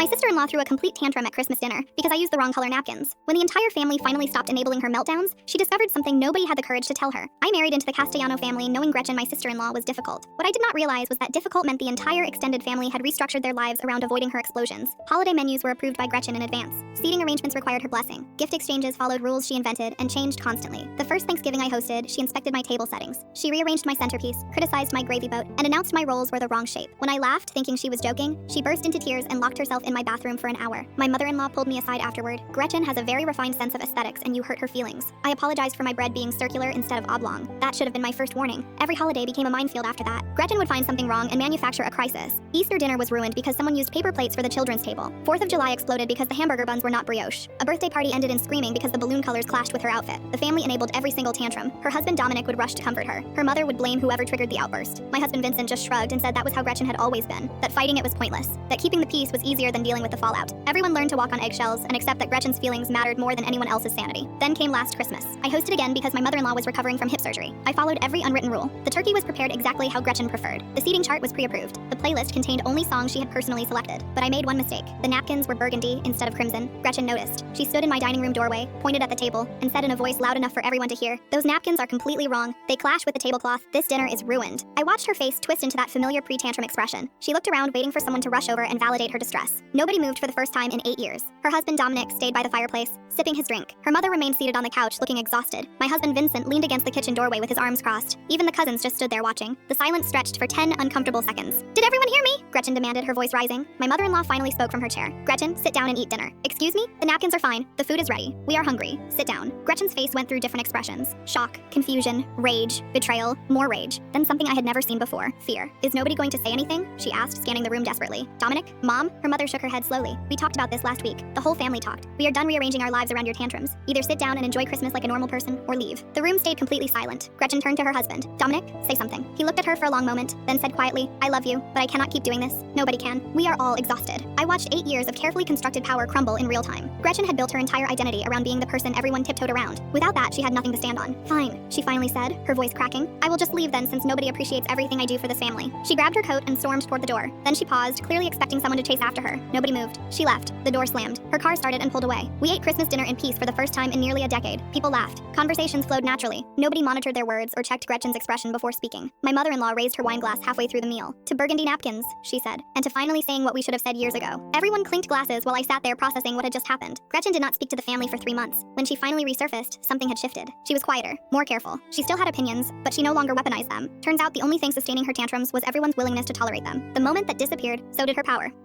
My sister-in-law threw a complete tantrum at Christmas dinner because I used the wrong color napkins. When the entire family finally stopped enabling her meltdowns, she discovered something nobody had the courage to tell her. I married into the Castellano family knowing Gretchen, my sister-in-law, was difficult. What I did not realize was that difficult meant the entire extended family had restructured their lives around avoiding her explosions. Holiday menus were approved by Gretchen in advance. Seating arrangements required her blessing. Gift exchanges followed rules she invented and changed constantly. The first Thanksgiving I hosted, she inspected my table settings. She rearranged my centerpiece, criticized my gravy boat, and announced my rolls were the wrong shape. When I laughed, thinking she was joking, she burst into tears and locked herself in my bathroom for an hour. My mother-in-law pulled me aside afterward. Gretchen has a very refined sense of aesthetics and you hurt her feelings. I apologized for my bread being circular instead of oblong. That should have been my first warning. Every holiday became a minefield after that. Gretchen would find something wrong and manufacture a crisis. Easter dinner was ruined because someone used paper plates for the children's table. 4th of July exploded because the hamburger buns were not brioche. A birthday party ended in screaming because the balloon colors clashed with her outfit. The family enabled every single tantrum. Her husband Dominic would rush to comfort her. Her mother would blame whoever triggered the outburst. My husband Vincent just shrugged and said that was how Gretchen had always been, that fighting it was pointless, that keeping the peace was easier than dealing with the fallout. Everyone learned to walk on eggshells and accept that Gretchen's feelings mattered more than anyone else's sanity. Then came last Christmas. I hosted again because my mother-in-law was recovering from hip surgery. I followed every unwritten rule. The turkey was prepared exactly how Gretchen preferred. The seating chart was pre-approved. The playlist contained only songs she had personally selected. But I made one mistake. The napkins were burgundy instead of crimson. Gretchen noticed. She stood in my dining room doorway, pointed at the table, and said in a voice loud enough for everyone to hear, "Those napkins are completely wrong. They clash with the tablecloth. This dinner is ruined." I watched her face twist into that familiar pre-tantrum expression. She looked around waiting for someone to rush over and validate her distress. Nobody moved for the first time in 8 years. Her husband Dominic stayed by the fireplace, sipping his drink. Her mother remained seated on the couch, looking exhausted. My husband Vincent leaned against the kitchen doorway with his arms crossed. Even the cousins just stood there watching. The silence stretched for 10 uncomfortable seconds. "Did everyone hear me?" Gretchen demanded, her voice rising. My mother-in-law finally spoke from her chair. "Gretchen, sit down and eat dinner." "Excuse me? The napkins are fine. The food is ready. We are hungry. Sit down." Gretchen's face went through different expressions. Shock, confusion, rage, betrayal, more rage. Then something I had never seen before. Fear. "Is nobody going to say anything?" she asked, scanning the room desperately. "Dominic? Mom?" Her mother shook her head slowly. "We talked about this last week. The whole family talked. We are done rearranging our lives around your tantrums. Either sit down and enjoy Christmas like a normal person, or leave." The room stayed completely silent. Gretchen turned to her husband. "Dominic, say something." He looked at her for a long moment, then said quietly, "I love you, but I cannot keep doing this. Nobody can. We are all exhausted." I watched 8 years of carefully constructed power crumble in real time. Gretchen had built her entire identity around being the person everyone tiptoed around. Without that, she had nothing to stand on. "Fine," she finally said, her voice cracking. "I will just leave then, since nobody appreciates everything I do for this family." She grabbed her coat and stormed toward the door. Then she paused, clearly expecting someone to chase after her. Nobody moved. She left. The door slammed. Her car started and pulled away. We ate Christmas dinner in peace for the first time in nearly a decade. People laughed. Conversations flowed naturally. Nobody monitored their words or checked Gretchen's expression before speaking. My mother-in-law raised her wine glass halfway through the meal. "To burgundy napkins," she said, and to finally saying what we should have said years ago. Everyone clinked glasses while I sat there processing what had just happened. Gretchen did not speak to the family for 3 months. When she finally resurfaced, something had shifted. She was quieter, more careful. She still had opinions, but she no longer weaponized them. Turns out the only thing sustaining her tantrums was everyone's willingness to tolerate them. The moment that disappeared, so did her power.